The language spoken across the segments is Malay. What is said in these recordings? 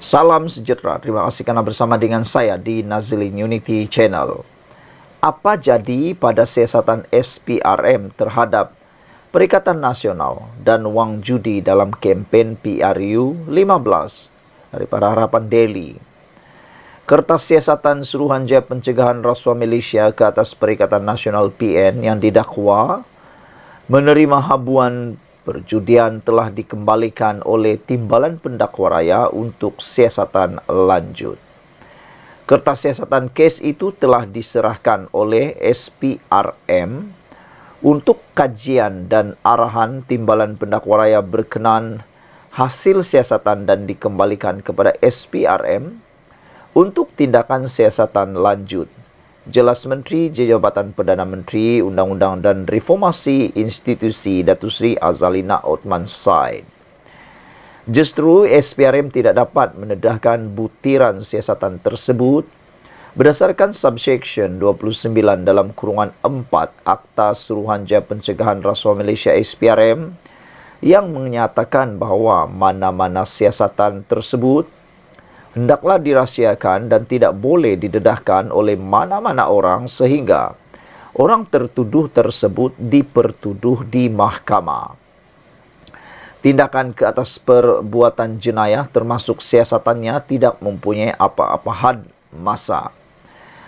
Salam sejahtera, terima kasih karena bersama dengan saya di Nazilin Unity Channel. Apa jadi pada siasatan SPRM terhadap Perikatan Nasional dan wang judi dalam kempen PRU 15 daripada Harapan Daily? Kertas siasatan Suruhanjaya Pencegahan Rasuah Malaysia ke atas Perikatan Nasional PN yang didakwa menerima habuan perjudian telah dikembalikan oleh Timbalan Pendakwa Raya untuk siasatan lanjut. Kertas siasatan kes itu telah diserahkan oleh SPRM untuk kajian dan arahan Timbalan Pendakwa Raya berkenan hasil siasatan dan dikembalikan kepada SPRM untuk tindakan siasatan lanjut. Jelas Menteri Jabatan Perdana Menteri Undang-Undang dan Reformasi Institusi Datuk Seri Azalina Othman Said. Justru SPRM tidak dapat mendedahkan butiran siasatan tersebut berdasarkan subsection 29 dalam kurungan 4 Akta Suruhanjaya Pencegahan Rasuah Malaysia SPRM yang menyatakan bahawa mana-mana siasatan tersebut hendaklah dirahsiakan dan tidak boleh didedahkan oleh mana-mana orang sehingga orang tertuduh tersebut dipertuduh di mahkamah. Tindakan ke atas perbuatan jenayah termasuk siasatannya tidak mempunyai apa-apa had masa.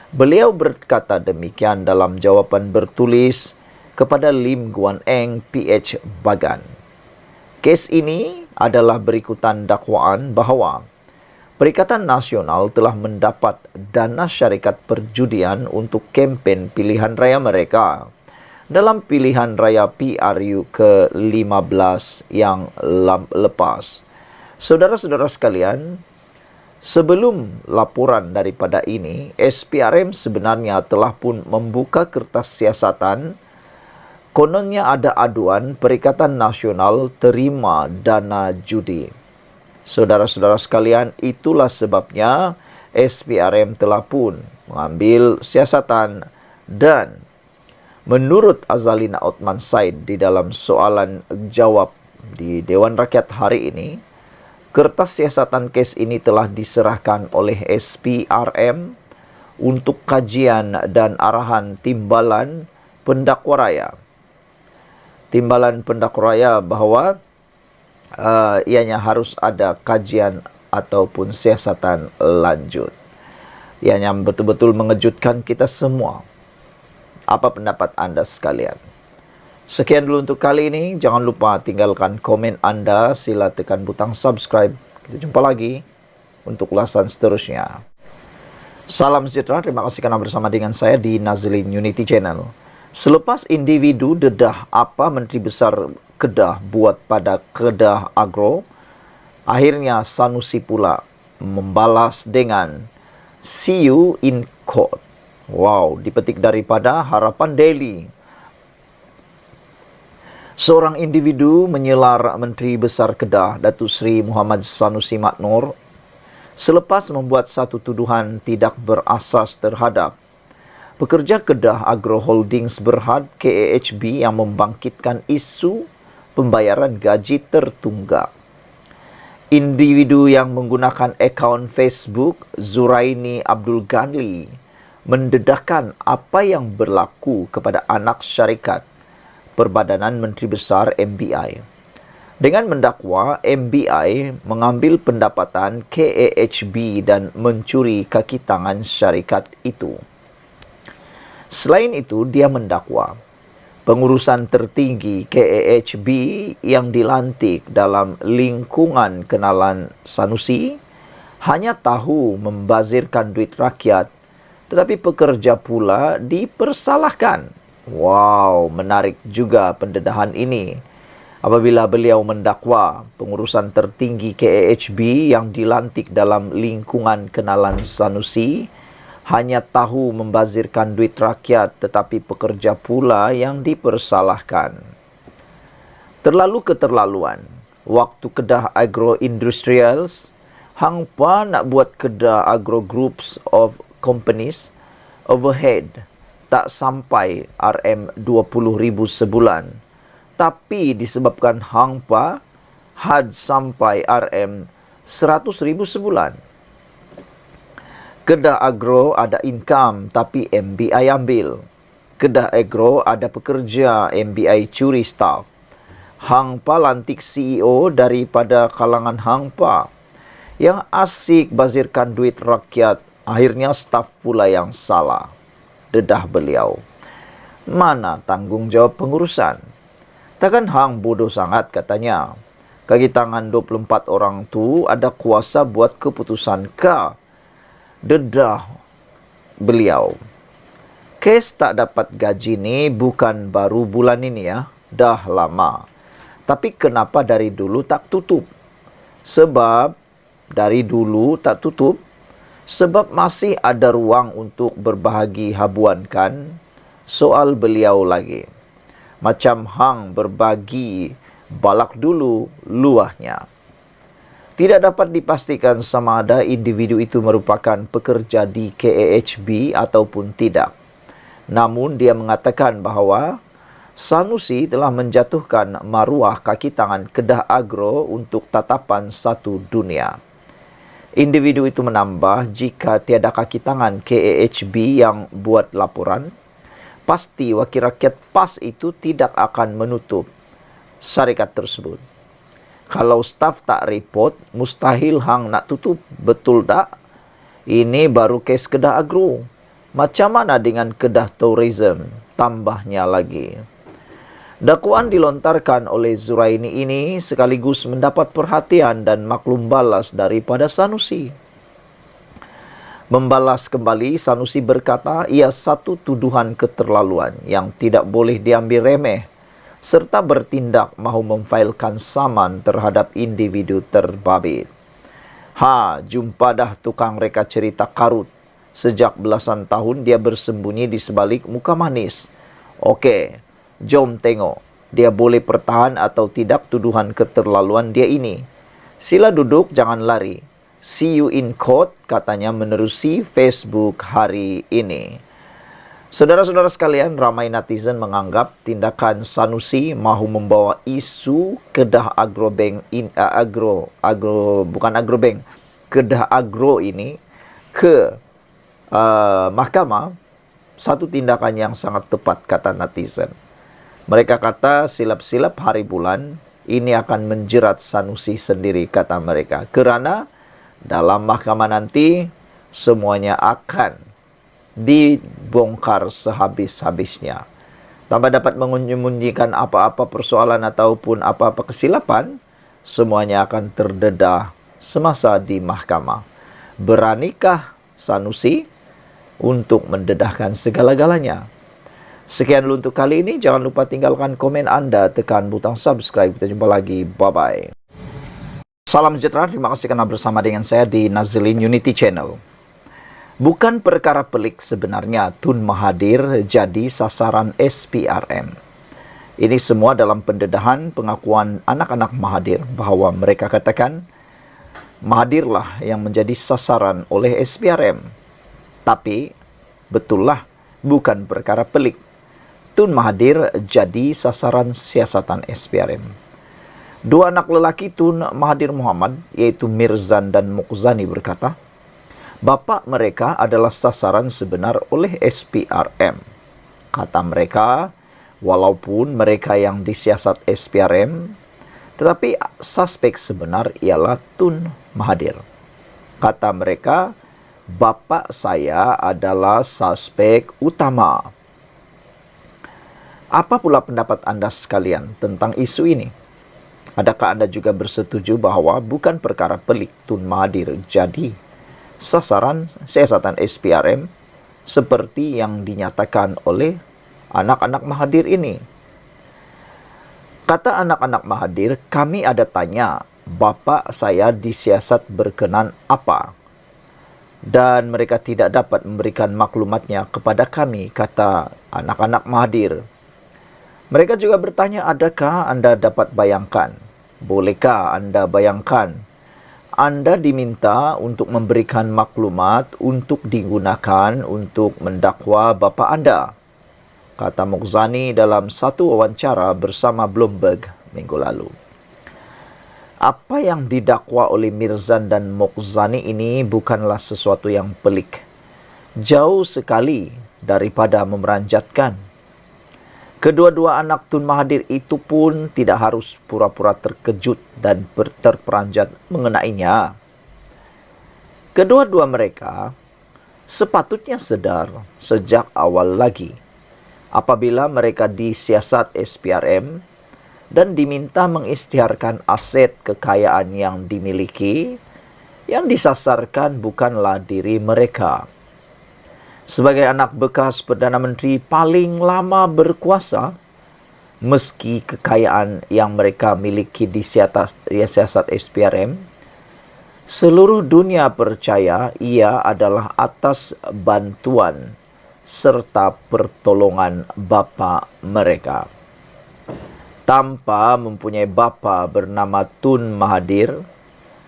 Beliau berkata demikian dalam jawapan bertulis kepada Lim Guan Eng PH Bagan. Kes ini adalah berikutan dakwaan bahawa Perikatan Nasional telah mendapat dana syarikat perjudian untuk kempen pilihan raya mereka dalam pilihan raya PRU ke-15 yang lepas. Saudara-saudara sekalian, sebelum laporan daripada ini, SPRM sebenarnya telah pun membuka kertas siasatan. Kononnya ada aduan Perikatan Nasional terima dana judi. Saudara-saudara sekalian, itulah sebabnya SPRM telah pun mengambil siasatan dan menurut Azalina Othman Said di dalam soalan jawab di Dewan Rakyat hari ini, kertas siasatan kes ini telah diserahkan oleh SPRM untuk kajian dan arahan Timbalan Pendakwa Raya. Timbalan Pendakwa Raya bahawa ianya harus ada kajian ataupun siasatan lanjut. Ianya betul-betul mengejutkan kita semua. Apa pendapat anda sekalian? Sekian dulu untuk kali ini. Jangan lupa tinggalkan komen anda. Sila tekan butang subscribe. Kita jumpa lagi untuk ulasan seterusnya. Salam sejahtera. Terima kasih kerana bersama dengan saya di Nazilin Unity Channel. Selepas individu dedah apa Menteri Besar Kedah buat pada Kedah Agro, akhirnya Sanusi pula membalas dengan see you in court. Wow, dipetik daripada Harapan Daily. Seorang individu menyelar Menteri Besar Kedah, Datuk Seri Muhammad Sanusi Maknor, selepas membuat satu tuduhan tidak berasas terhadap pekerja Kedah Agro Holdings Berhad KAHB yang membangkitkan isu pembayaran gaji tertunggak. Individu yang menggunakan akaun Facebook Zuraini Abdul Ghani mendedahkan apa yang berlaku kepada anak syarikat Perbadanan Menteri Besar MBI dengan mendakwa MBI mengambil pendapatan KAHB dan mencuri kaki tangan syarikat itu. Selain itu, dia mendakwa pengurusan tertinggi KAHB yang dilantik dalam lingkungan kenalan Sanusi hanya tahu membazirkan duit rakyat, tetapi pekerja pula dipersalahkan. Wow, menarik juga pendedahan ini. Apabila beliau mendakwa pengurusan tertinggi KAHB yang dilantik dalam lingkungan kenalan Sanusi hanya tahu membazirkan duit rakyat, tetapi pekerja pula yang dipersalahkan. Terlalu keterlaluan. Waktu Kedah Agro Industrials, hang pa nak buat Kedah Agro Groups of Companies overhead tak sampai RM20,000 sebulan. Tapi disebabkan hang pa had sampai RM 100,000 sebulan. Kedah Agro ada income tapi MBI ambil. Kedah Agro ada pekerja, MBI curi staff. Hangpa lantik CEO daripada kalangan Hangpa. Yang asik bazirkan duit rakyat, akhirnya staf pula yang salah. Dedah beliau. Mana tanggung jawab pengurusan? Takkan hang bodoh sangat katanya. Kaki tangan 24 orang tu ada kuasa buat keputusan ka. Dedah beliau. Kes tak dapat gaji ni bukan baru bulan ini ya. Dah lama. Tapi kenapa dari dulu tak tutup? Sebab dari dulu tak tutup. Sebab masih ada ruang untuk berbahagi habuan kan? Soal beliau lagi. Macam hang berbagi balak dulu luahnya. Tidak dapat dipastikan sama ada individu itu merupakan pekerja di KAHB ataupun tidak. Namun dia mengatakan bahawa Sanusi telah menjatuhkan maruah kaki tangan Kedah Agro untuk tatapan satu dunia. Individu itu menambah jika tiada kaki tangan KAHB yang buat laporan, pasti wakil rakyat PAS itu tidak akan menutup syarikat tersebut. Kalau staf tak report, mustahil hang nak tutup. Betul tak? Ini baru kes Kedah Agro. Macam mana dengan Kedah Tourism? Tambahnya lagi. Dakwaan dilontarkan oleh Zuraini ini sekaligus mendapat perhatian dan maklum balas daripada Sanusi. Membalas kembali, Sanusi berkata ia satu tuduhan keterlaluan yang tidak boleh diambil remeh, serta bertindak mahu memfailkan saman terhadap individu terbabit. Jumpa dah tukang reka cerita karut. Sejak belasan tahun dia bersembunyi di sebalik muka manis. Okey, jom tengok. Dia boleh pertahan atau tidak tuduhan keterlaluan dia ini. Sila duduk, jangan lari. See you in court, katanya menerusi Facebook hari ini. Saudara-saudara sekalian, ramai netizen menganggap tindakan Sanusi mahu membawa isu Kedah Agrobank Kedah Agro ini ke mahkamah, satu tindakan yang sangat tepat kata netizen. Mereka kata silap-silap hari bulan ini akan menjerat Sanusi sendiri kata mereka. Kerana dalam mahkamah nanti semuanya akan dibongkar sehabis-habisnya. Tanpa dapat menyembunyikan apa-apa persoalan ataupun apa-apa kesilapan, semuanya akan terdedah semasa di mahkamah. Beranikah Sanusi untuk mendedahkan segala-galanya? Sekian dulu untuk kali ini. Jangan lupa tinggalkan komen anda, tekan butang subscribe. Kita jumpa lagi. Bye-bye. Salam sejahtera. Terima kasih kerana bersama dengan saya di Nazilin Unity Channel. Bukan perkara pelik sebenarnya Tun Mahathir jadi sasaran SPRM. Ini semua dalam pendedahan pengakuan anak-anak Mahathir bahawa mereka katakan Mahathirlah yang menjadi sasaran oleh SPRM. Tapi betullah bukan perkara pelik. Tun Mahathir jadi sasaran siasatan SPRM. Dua anak lelaki Tun Mahathir Mohamad iaitu Mirzan dan Muqzani berkata, bapa mereka adalah sasaran sebenar oleh SPRM. Kata mereka, walaupun mereka yang disiasat SPRM, tetapi suspek sebenar ialah Tun Mahathir. Kata mereka, bapa saya adalah suspek utama. Apa pula pendapat anda sekalian tentang isu ini? Adakah anda juga bersetuju bahawa bukan perkara pelik Tun Mahathir jadi sasaran siasatan SPRM seperti yang dinyatakan oleh anak-anak Mahathir ini? Kata anak-anak Mahathir, kami ada tanya, bapa saya disiasat berkenan apa? Dan mereka tidak dapat memberikan maklumatnya kepada kami, kata anak-anak Mahathir. Mereka juga bertanya, adakah anda dapat bayangkan? Bolehkah anda bayangkan? Anda diminta untuk memberikan maklumat untuk digunakan untuk mendakwa bapa anda, kata Muqzani dalam satu wawancara bersama Bloomberg minggu lalu. Apa yang didakwa oleh Mirzan dan Mokhzani ini bukanlah sesuatu yang pelik. Jauh sekali daripada memeranjatkan. Kedua-dua anak Tun Mahathir itu pun tidak harus pura-pura terkejut dan terperanjat mengenainya. Kedua-dua mereka sepatutnya sedar sejak awal lagi apabila mereka disiasat SPRM dan diminta mengisytiharkan aset kekayaan yang dimiliki, yang disasarkan bukanlah diri mereka. Sebagai anak bekas Perdana Menteri paling lama berkuasa, meski kekayaan yang mereka miliki di siasat SPRM, seluruh dunia percaya ia adalah atas bantuan serta pertolongan bapa mereka. Tanpa mempunyai bapa bernama Tun Mahathir,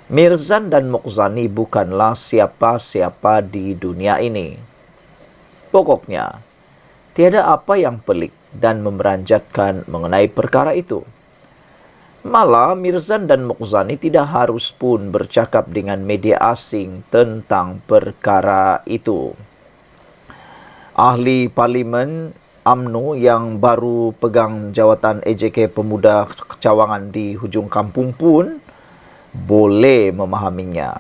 Mirzan dan Mokhzani bukanlah siapa-siapa di dunia ini. Pokoknya, tiada apa yang pelik dan memeranjatkan mengenai perkara itu. Malah Mirzan dan Mokhzani tidak harus pun bercakap dengan media asing tentang perkara itu. Ahli Parlimen UMNO yang baru pegang jawatan EJK Pemuda Cawangan di hujung kampung pun boleh memahaminya.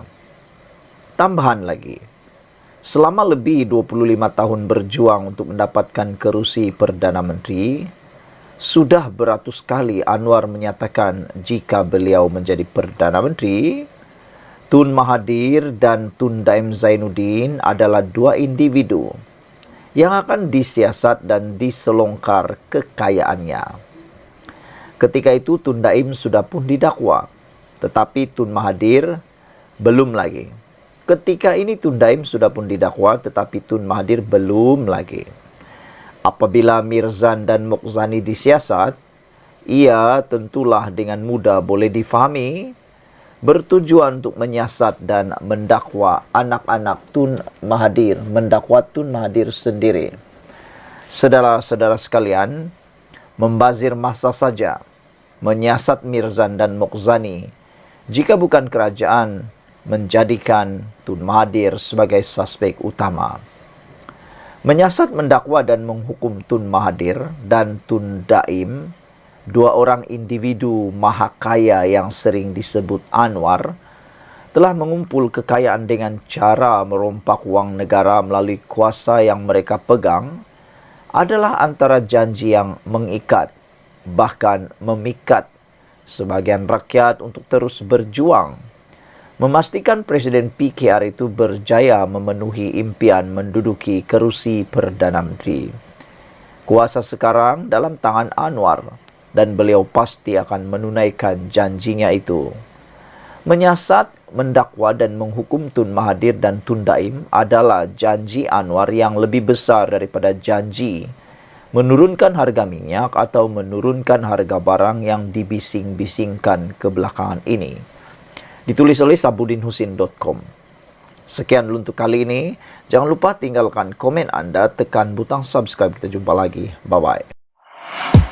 Tambahan lagi, selama lebih 25 tahun berjuang untuk mendapatkan kerusi Perdana Menteri, sudah beratus kali Anwar menyatakan jika beliau menjadi Perdana Menteri, Tun Mahathir dan Tun Daim Zainuddin adalah dua individu yang akan disiasat dan diselongkar kekayaannya. Ketika itu Tun Daim sudah pun didakwa, tetapi Tun Mahathir belum lagi. Ketika ini Tun Daim sudah pun didakwa, tetapi Tun Mahathir belum lagi. Apabila Mirzan dan Mokhzani disiasat, ia tentulah dengan mudah boleh difahami bertujuan untuk menyiasat dan mendakwa anak-anak Tun Mahathir, mendakwa Tun Mahathir sendiri. Saudara-saudara sekalian, membazir masa saja, menyiasat Mirzan dan Mokhzani, jika bukan kerajaan menjadikan Tun Mahathir sebagai suspek utama. Menyiasat, mendakwa dan menghukum Tun Mahathir dan Tun Daim, dua orang individu maha kaya yang sering disebut Anwar, telah mengumpul kekayaan dengan cara merompak wang negara melalui kuasa yang mereka pegang, adalah antara janji yang mengikat, bahkan memikat sebagian rakyat untuk terus berjuang, memastikan Presiden PKR itu berjaya memenuhi impian menduduki kerusi Perdana Menteri. Kuasa sekarang dalam tangan Anwar, dan beliau pasti akan menunaikan janjinya itu. Menyiasat, mendakwa dan menghukum Tun Mahathir dan Tun Daim adalah janji Anwar yang lebih besar daripada janji menurunkan harga minyak atau menurunkan harga barang yang dibising-bisingkan kebelakangan ini. Ditulis oleh sabudinhusin.com. Sekian dulu untuk kali ini. Jangan lupa tinggalkan komen Anda, tekan butang subscribe. Kita jumpa lagi. Bye-bye.